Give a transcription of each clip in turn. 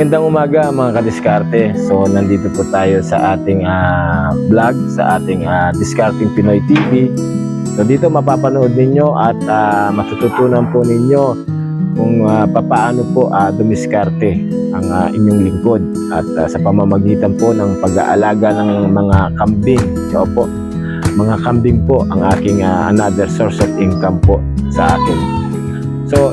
Magandang umaga mga kadiskarte. So nandito po tayo sa ating vlog, sa ating Discarding Pinoy TV. So dito mapapanood ninyo at matututunan po ninyo kung papaano po dumiskarte ang inyong lingkod at sa pamamagitan po ng pag-aalaga ng mga kambing. So po, mga kambing po ang aking another source of income po sa akin. So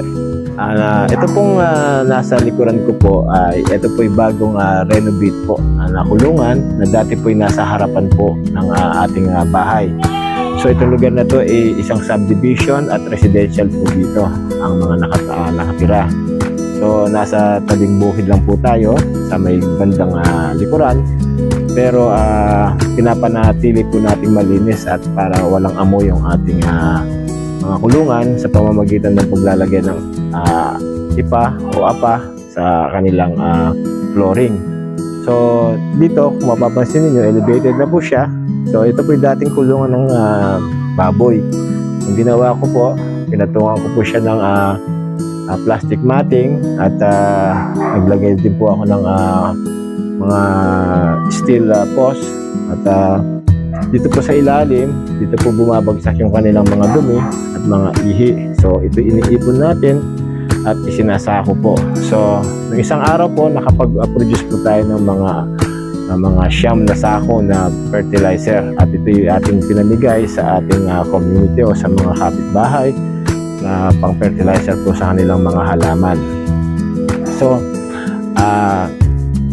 ito pong nasa likuran ko po ay ito po yung bagong renovate po na kulungan na dati po yung nasa harapan po ng ating bahay. So itong lugar na to ay isang subdivision at residential po dito ang mga nakatira. So nasa tabing bukid lang po tayo sa may bandang likuran, pero pinapanatili po nating malinis at para walang amoy yung ating mga kulungan sa pamamagitan ng paglalagay ng ipa o apa sa kanilang flooring. So dito kung mapapansin niyo, elevated na po siya. So ito po yung dating kulungan ng baboy. Ang ginawa ko po, pinatungan ko po siya ng plastic matting at naglagay din po ako ng mga steel post at dito po sa ilalim, dito po bumabagsak yung kanilang mga dumi at mga ihi. So ito iniipon natin at isinasako po. So ng isang araw po nakapag-produce po tayo ng mga siyam na sako na fertilizer at ito yung ating pinamigay sa ating community o sa mga kapitbahay na pang fertilizer po sa kanilang mga halaman. So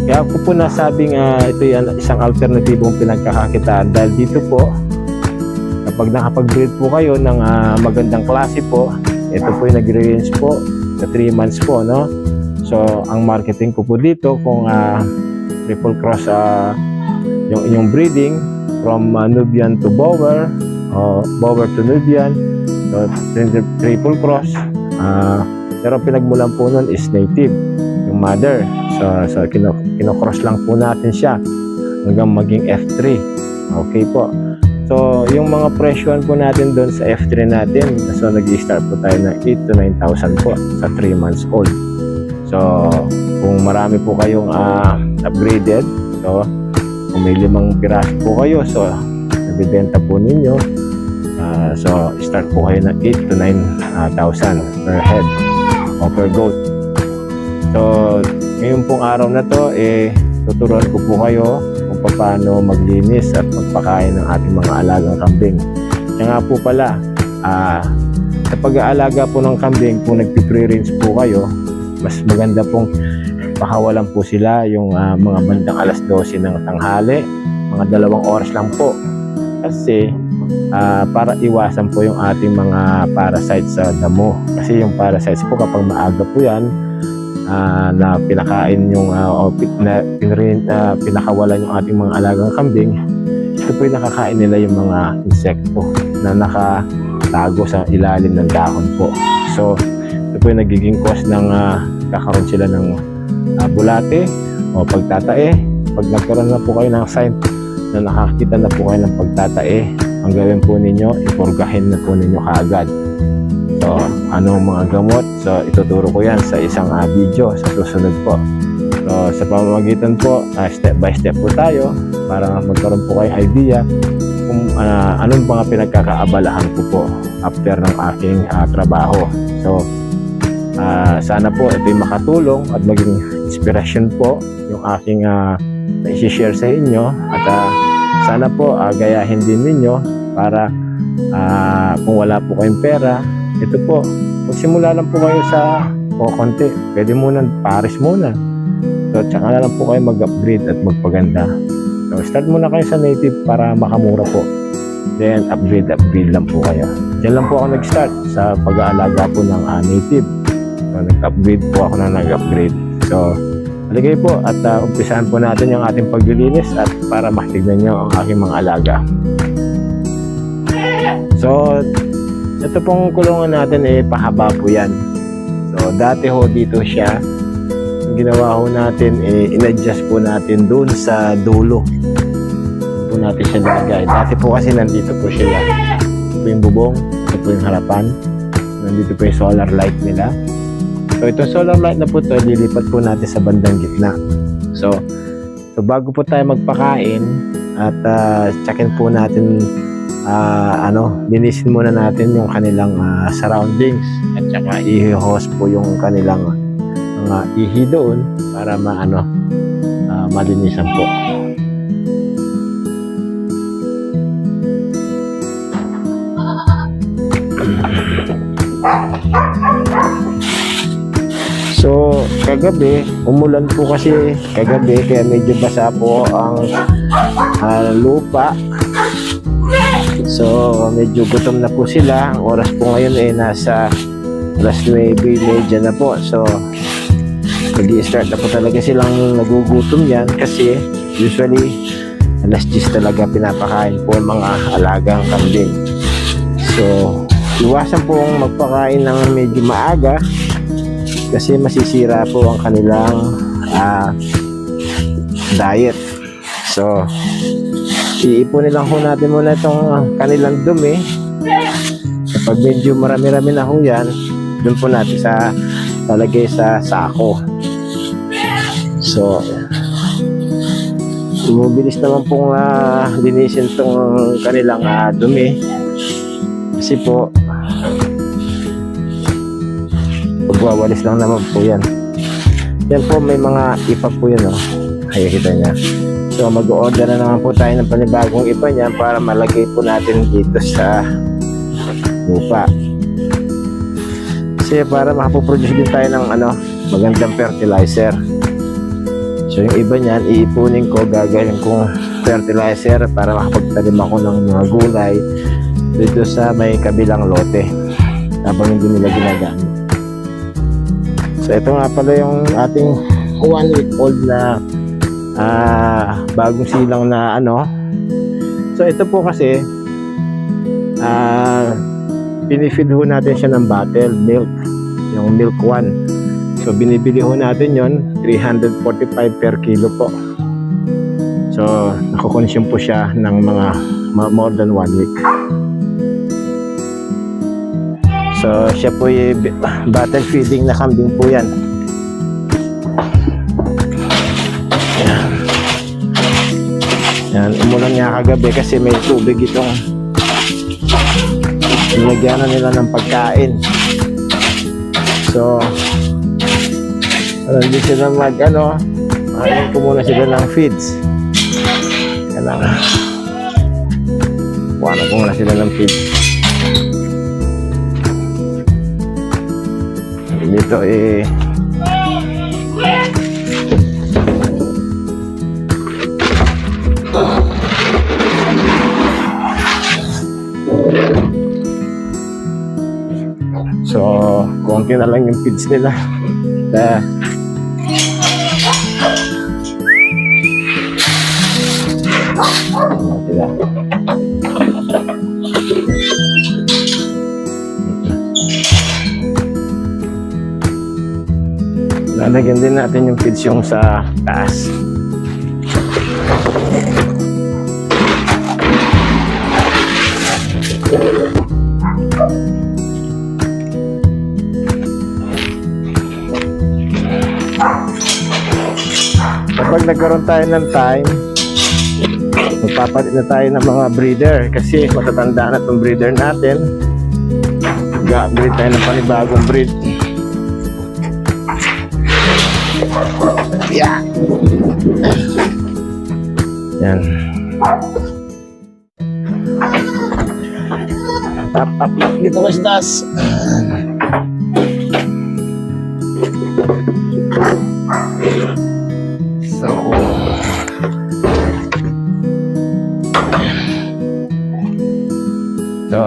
kaya ko po nasabing ito yung isang alternatibong pinagkakakitaan dahil dito po kapag nakapag-breed po kayo ng magandang klase po, ito po yung nag-range po sa 3 months po, no? So ang marketing ko po dito kung triple cross yung inyong breeding from Nubian to Boer o Boer to Nubian, so triple cross, pero pinagmulan po nun is native yung mother. So kinocross lang po natin siya hanggang maging F3. Okay po. So yung mga presyoan po natin doon sa F3 natin, so nag-i-start po tayo ng 8,000 to 9,000 po sa 3 months old. So kung marami po kayong upgraded, so kung may 5 piraso po kayo, so nabibenta po ninyo, so start po kayo ng 8,000 to 9,000 per head o per goat. So ngayon pong araw na to, tuturuan ko po kayo kung paano maglinis at magpakain ng ating mga alagang kambing. Kaya nga po pala, sa pag-aalaga po ng kambing, kung nagpi-free-range po kayo, mas maganda pong pakawalan po sila yung mga bandang alas 12 ng tanghali, mga 2 oras lang po. Kasi para iwasan po yung ating mga parasites sa damo. Kasi yung parasites po kapag maaga po yan, na pinakain yung pinakawalan yung ating mga alagang kambing, ito po yung nakakain nila yung mga insekto na nakatago sa ilalim ng dahon po. So ito po yung nagiging cause ng kakaroon sila ng bulate o pagtatae. Pag nagkaroon na po kayo ng sign na nakakita na po kayo ng pagtatae, ang gawin po ninyo, ipurgahin na po ninyo kaagad. So, anong mga gamot? So, ituturo ko yan sa isang video sa susunod po. So, sa pamamagitan po, step by step po tayo para magkaroon po kayong idea kung anong mga pinagkakaabalahan ko po after ng aking trabaho. So, sana po ito'y makatulong at maging inspiration po yung aking na-share sa inyo at sana po gayahin din ninyo para kung wala po kayong pera, ito po, magsimula lang po kayo sa konti. Pwede muna, pares muna. So, tsaka na lang po kayo mag-upgrade at magpaganda. So, start muna kayo sa native para makamura po. Then, upgrade lang po kayo. Diyan lang po ako nag-start sa pag-aalaga po ng native. So, nag-upgrade po ako na nag-upgrade. So, haligay po at umpisahan po natin yung ating paglilinis at para makikita nyo ang aking mga alaga. So, ito pong kulungan natin pahaba po yan. So dati ho dito siya, ang ginawa ho natin in-adjust po natin doon sa dulo. Doon po natin siya nilagay. Dati po kasi nandito po siya. Ito po yung bubong, ito po yung harapan, nandito po yung solar light nila. So So itong solar light na po to, lilipat po natin sa bandang gitna. So bago po tayo magpakain at checkin po natin, linisin muna natin yung kanilang surroundings at saka i-host po yung kanilang mga ihi doon para malinisan po. So, kagabi, umulan po kasi kagabi, kaya medyo basa po ang lupa. So, medyo gutom na po sila. Ang oras po ngayon ay nasa alas 9:30 na po. So, nag-i-start na po talaga silang nagugutom yan kasi usually alas 10 talaga pinapakain po ang mga alagang kambing. So, iwasan po ang magpakain ng medyo maaga kasi masisira po ang kanilang diet. So, iipunin lang po natin muna itong kanilang dumi. Kapag medyo marami-rami na ho yan, doon po natin talagay sa sako. So, mabilis naman pong linisin itong kanilang dumi. Kasi po, pagwawalis lang naman po yan. Yan po, may mga ipa po yun, oh. Ay, kita niya. So, mag-order na naman po tayo ng panibagong ipa niya para malagay po natin dito sa lupa. Kasi para makapoproduce din tayo ng magandang fertilizer. So, yung iba niyan, iipunin ko, gagawin kong fertilizer para makapagtanim ako ng mga gulay dito sa may kabilang lote habang hindi nila ginagamit. So ito nga pala yung ating 1 week old na bagong silang na So ito po kasi pinifeed ho natin siya ng bottle milk, yung milk 1. So binibili ho natin yon 345 per kilo po. So nakukonsume po siya ng mga more than 1 week. So, siya po yung bottle feeding na kambing po yan. Yan. Yan. Umulan nga kagabi kasi may tubig itong nilagyan na nila ng pagkain. So, hindi sila ayaw ko muna sila ng feeds. Yan lang. Buwan ko muna sila ng feeds. Dito so konti na lang yung feeds nila. Lalagyan din natin yung feeds yung sa taas. Kapag nagkaroon tayo ng time, magpapalit na tayo ng mga breeder kasi matatanda na itong breeder natin. Mag-upgrade tayo ng panibagong breed. Yeah. Yan. Tap dito ko istas. So,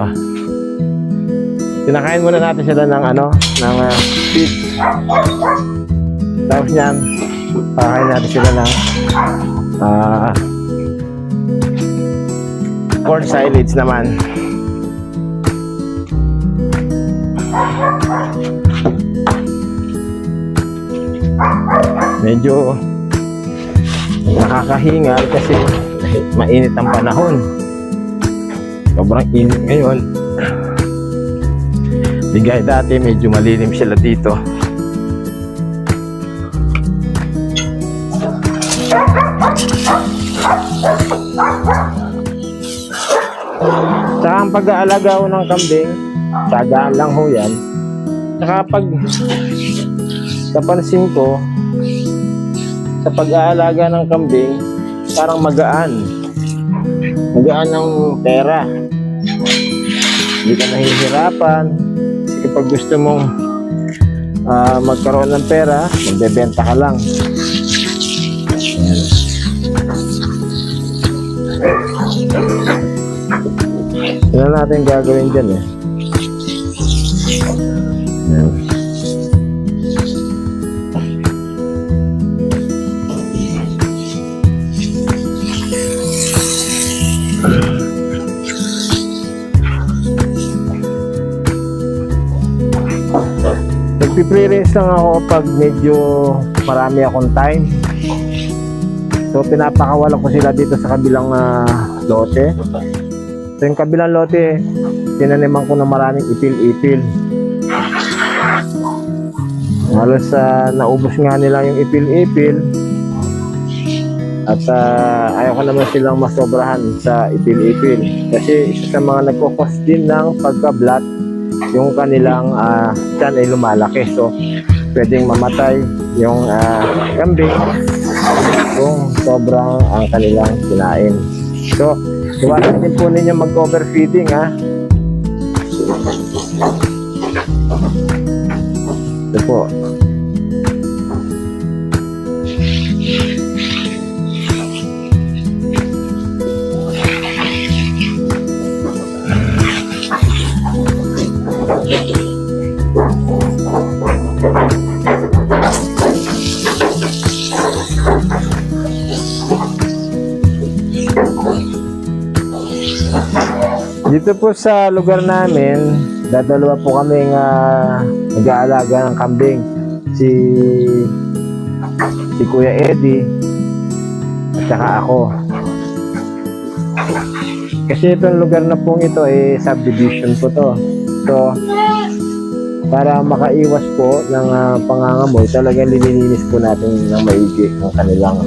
kinakain muna natin sila ng feed. Tapos yan, pakain natin sila ng corn silage naman. Medyo nakakahingal kasi mainit ang panahon. Sobrang init ngayon. Bigay dati medyo malilim sila dito. Saka ang pag-aalaga ho ng kambing, tsagaan lang ho yan. Saka pag napansin ko, sa pag-aalaga ng kambing, parang magaan. Magaan ng pera. Hindi ka nahihirapan. Kasi kapag gusto mong magkaroon ng pera, magbebenta ka lang. Ayan. Ano natin gagawin dyan eh. Ayan. Nagpi-pre-rinse lang ako pag medyo marami akong time. So pinapakawalan ko sila dito sa kabilang lote. So yung kabilang lote, tinaniman ko na maraming ipil-ipil. Halos naubos nga nila yung ipil-ipil. At ayaw ko naman silang masobrahan sa ipil-ipil. Kasi isa sa mga nagkukos din ng pagka-blat, yung kanilang tiyan ay lumalaki. So pwedeng mamatay yung kambing kung sobrang ang kanilang kinain. So iwasan din po ninyo mag-overfeeding ha. Ito po. Dito po sa lugar namin, dadalawa po kami nag-aalaga ng kambing. Si Kuya Eddie at saka ako. Kasi itong lugar na pong ito ay subdivision po to. So, para makaiwas po ng pangangamoy, talagang linilinis po natin ng maigi ang kanilang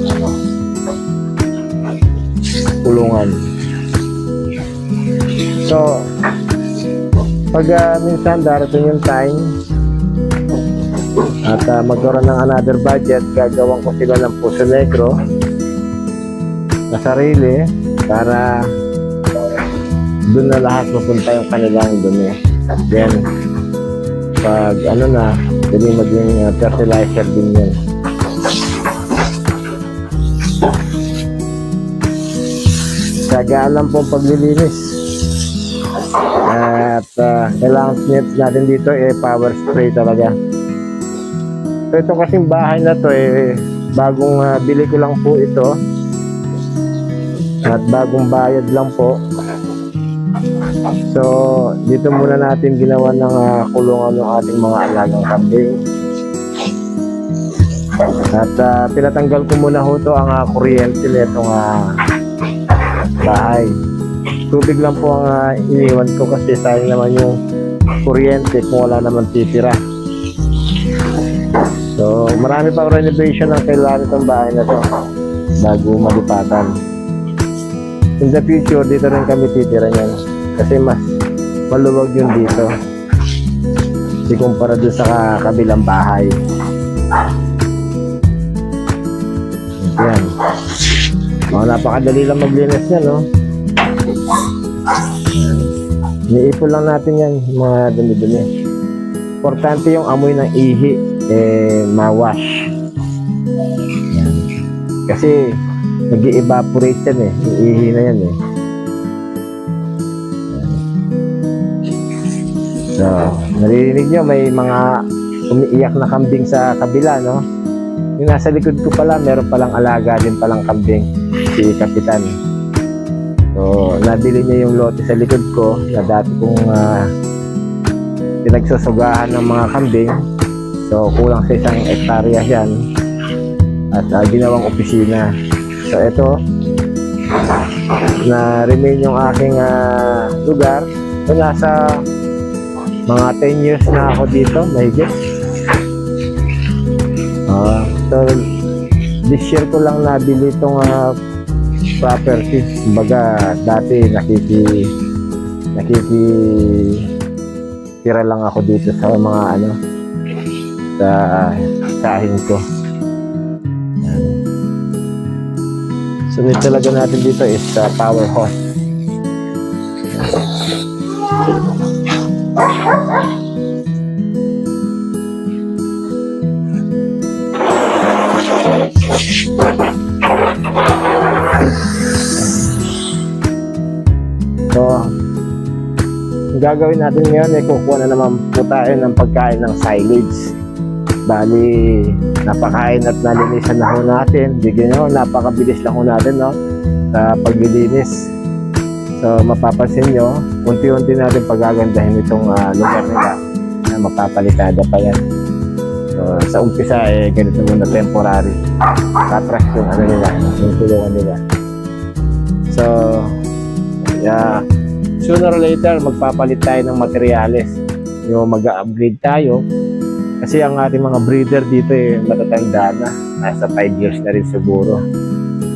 kulungan. So, pag minsan darating yung time at magkaroon ng another budget, gagawin ko sila ng puso negro na sarili para doon na lahat mapunta yung kanilang dumi. Then, pag pwede maging fertilizer din yun. Sagaan lang pong paglilinis. At kailangan natin dito power spray talaga. So ito kasing bahay na to bagong bili ko lang po ito. At bagong bayad lang po. So dito muna natin ginawa ng kulungan ng ating mga alagang kambing. At pinatanggal ko muna ho to ang kuryente nitong bahay. Tubig lang po ang iniwan ko kasi sayang naman yung kuryente kung wala naman titira. So marami pang renovation ang kailangan itong bahay na to bago malipatan. In the future, dito rin kami titira niyan kasi mas maluwag yun dito kasi kumpara doon sa kabilang bahay. Yan. Napakadali lang maglinis yan, no? Niipon lang natin yan, mga dumi-dumi. Importante yung amoy ng ihi, ma-wash. Yan. Kasi nag-evaporate yan yung ihi na yan Yan. So, naririnig nyo, may mga umiiyak na kambing sa kabila, no? Yung nasa likod ko pala, meron palang alaga din palang kambing, si Kapitan. So, nabili niya yung lote sa likod ko na dati kong pinagsusugahan ng mga kambing. So, kulang sa 1 hektarya yan at ginawang opisina. So, ito na remain yung aking lugar. So, nasa mga 10 years na ako dito, mahigit. So, this year ko lang nabili itong property. Kumbaga, dati tira lang ako dito sa mga sa sahin ko. Yan. Sunod talaga natin dito is power hose. So, ang gagawin natin ngayon ay kukuha na naman po tayo ng pagkain ng silage. Bali, napakain at nalinisan na ho natin. Bigyan nyo, napakabilis lang ho natin, no? Sa paglilinis. So, mapapansin nyo, unti-unti natin pagagandahin itong lugar nila na mapapalitada pa yan. So, sa umpisa, ganito muna temporary. Katras yung nila, yung tulungan nila. So, yeah, sooner or later, magpapalit tayo ng materyales. Yung mag-upgrade tayo. Kasi ang ating mga breeder dito matatanda na. Nasa 5 years na rin siguro.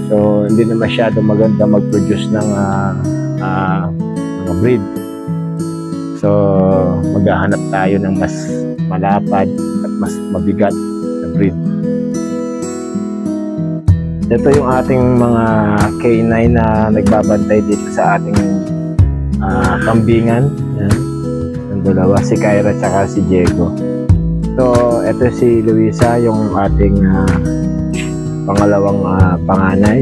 So, hindi na masyado maganda mag-produce ng mga breed. So, maghahanap tayo ng mas malapad at mas mabigat na breed. Ito yung ating mga K9 na nagbabantay dito sa ating kambingan. Yan. Yung dalawa, si Kyra at si Diego. So, ito si Luisa, yung ating pangalawang panganay.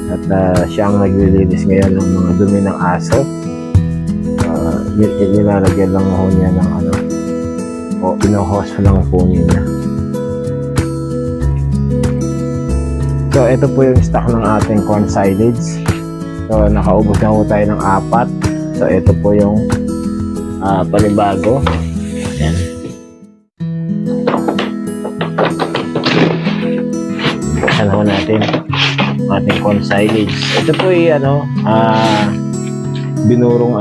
At siya ang naglilinis ngayon ng mga dumi ng aso. Nilalagyan lang ho niya ng o ino-hose lang po niya. So, ito po yung stock ng ating corn silage. So, nakaubos na po tayo ng 4. So, ito po yung panibago. Ayan. Buksan ho natin ating corn silage. Ito po yung binurong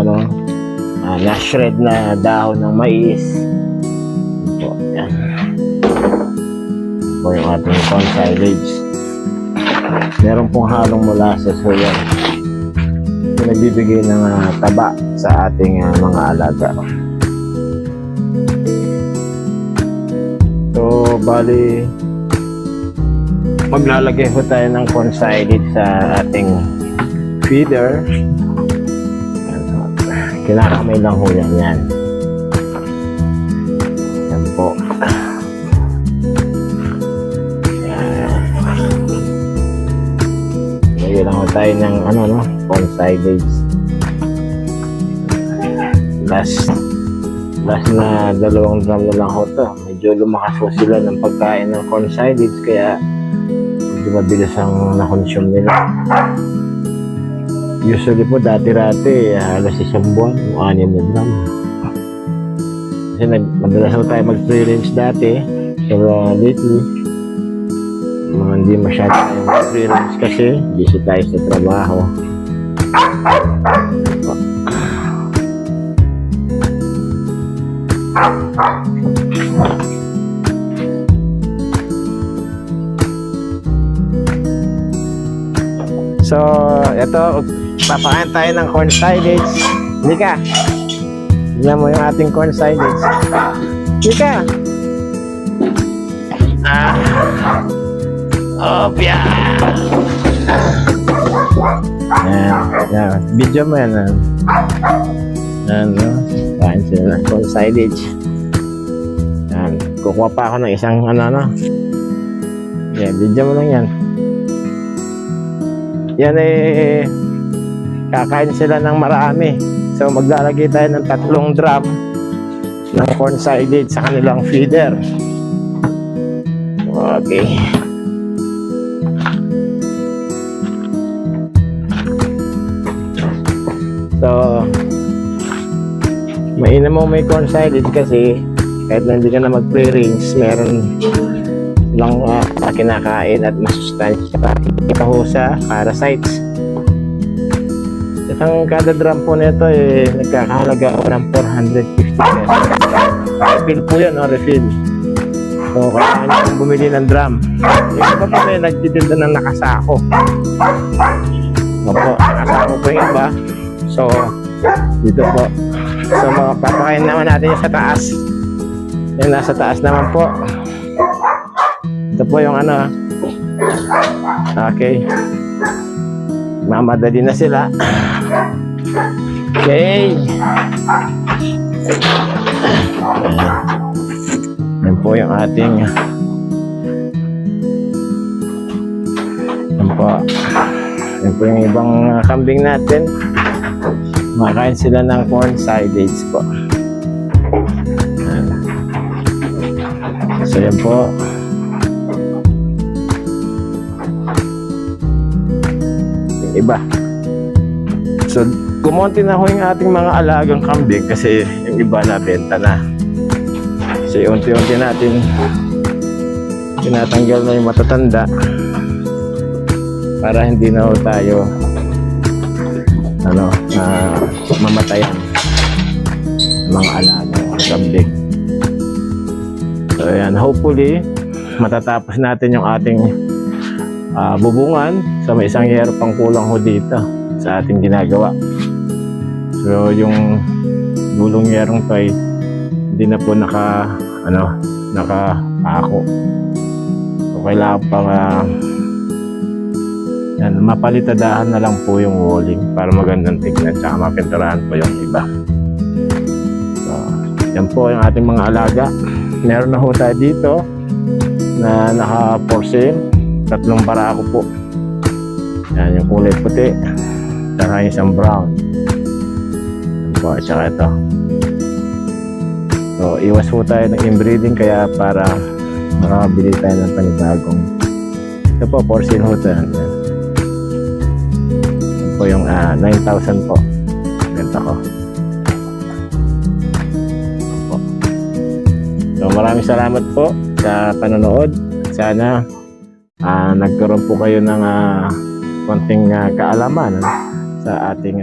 na-shred na dahon ng mais. Ito po, yan. Ito po yung ating corn silage. Meron pong halong molasses so yan. Ito nagbibigay ng taba sa ating mga alaga. So, bali maglalagay po tayo ng corn silage sa ating feeder. Kinakamay lang ho yan. Yan po. Lagyan lang ho tayo ng corn silage. Last na 2 drum na lang ho to. Medyo lumakas ho sila ng pagkain ng corn silage kaya medyo mabilis ang na-consume nila. Usually po dati-rati halos 1 buwan o 6 na drum. Kasi madalas ho tayo mag-free-range dati. Pero lately mga hindi masyado tayo mag-free-range kasi busy tayo sa trabaho. So, ito, papakain tayo ng corn silage. Hindi ka. Tignan mo yung ating corn silage. Hindi ka. Opya. Yan. Video mo yan. Kain sila ng corn silage. Yan. Kukuha pa ako ng isang Yan, video mo lang yan. Yan kakain sila ng marami. So maglalagay tayo ng 3 drum ng corn silage sa kanilang feeder. Okay. So mainam mo may corn silage kasi kahit na hindi ka na mag-free-range, meron lang kinakain at masustansya pa ho sa parasites. Isang kada drum po nito nagkakahalaga ng 450 pesos. Refill po yan, refill. So, kailangan nyo pong bumili ng drum. Yung iba po may nagtitinda ng nakasako. Opo, nakasako po yung iba. So, dito po. So, papakain naman natin yung sa taas. Yung nasa taas naman po. Ito po yung ano. Okay. Mamadali na sila. Okay. Yan po yung ating yan po. Yan po yung ibang kambing natin. Makain sila ng corn silage po. Yan. So yan po. Yung iba. So kumonti na ho yung ating mga alagang kambing kasi yung iba na benta na. So unti-unti natin tinatanggal na yung matatanda para hindi na ho tayo mamatayan ng mga alagang kambing. So yan, hopefully matatapos natin yung ating bubungan. So may isang year pang kulang ho dito sa ating ginagawa. So yung gulong yerong to ay hindi na po naka-ako. So kailangan pang yan, mapalitadahan na lang po yung walling para magandang tignan tsaka mapinturahan po yung iba. So yan po yung ating mga alaga. Meron na ho tayo dito na naka-for sale. 3 barako po. Yan yung kulay puti tsaka isang brown. Yan po, tsaka ito. So, iwas po tayo ng inbreeding kaya para makabili tayo ng panibagong. Ito po, for sale ho ito. Yan po yung 9,000 po. Benta ko. Po. So, maraming salamat po sa panonood. Sana nagkaroon po kayo ng konting kaalaman sa ating